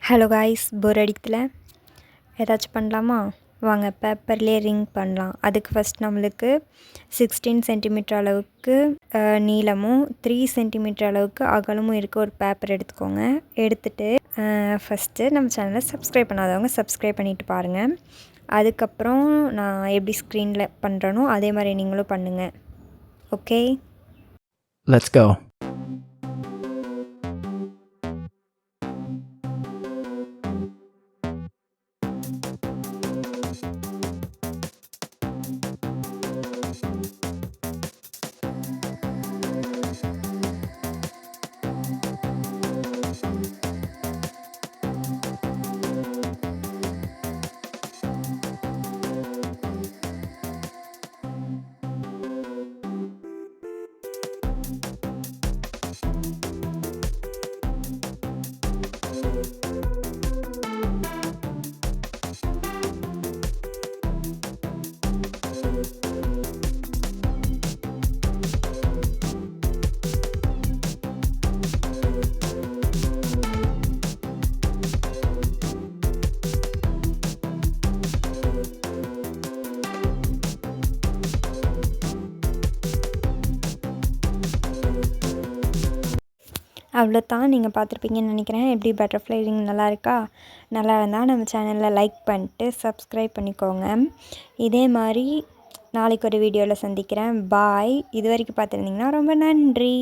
Hello guys, போர் அடிக்கல ஏதாச்சும் பண்ணலாமா? வாங்க பேப்பர்லேயே ரிங் பண்ணலாம். அதுக்கு ஃபஸ்ட் நம்மளுக்கு 16 சென்டிமீட்டர் அளவுக்கு நீளமும் 3 சென்டிமீட்டர் அளவுக்கு அகலமும் இருக்க ஒரு பேப்பர் எடுத்துக்கோங்க. எடுத்துகிட்டு ஃபஸ்ட்டு நம்ம சேனலை சப்ஸ்கிரைப் பண்ணாதவங்க சப்ஸ்கிரைப் பண்ணிவிட்டு பாருங்கள். அதுக்கப்புறம் நான் எப்படி ஸ்க்ரீனில் பண்ணுறனோ அதே மாதிரி நீங்களும் பண்ணுங்கள். Okay, Let's go. அவ்வளோதான். நீங்கள் பார்த்துருப்பீங்கன்னு நினைக்கிறேன். எப்படி பட்டர்ஃப்ளை ரிங் நல்லா இருக்கா? நல்லா இருந்தால் நம்ம சேனலில் லைக் பண்ணிட்டு சப்ஸ்கிரைப் பண்ணிக்கோங்க. இதே மாதிரி நாளைக்கு ஒரு வீடியோவில் சந்திக்கிறேன். பாய். இது வரைக்கும் பார்த்துருந்தீங்கன்னா ரொம்ப நன்றி.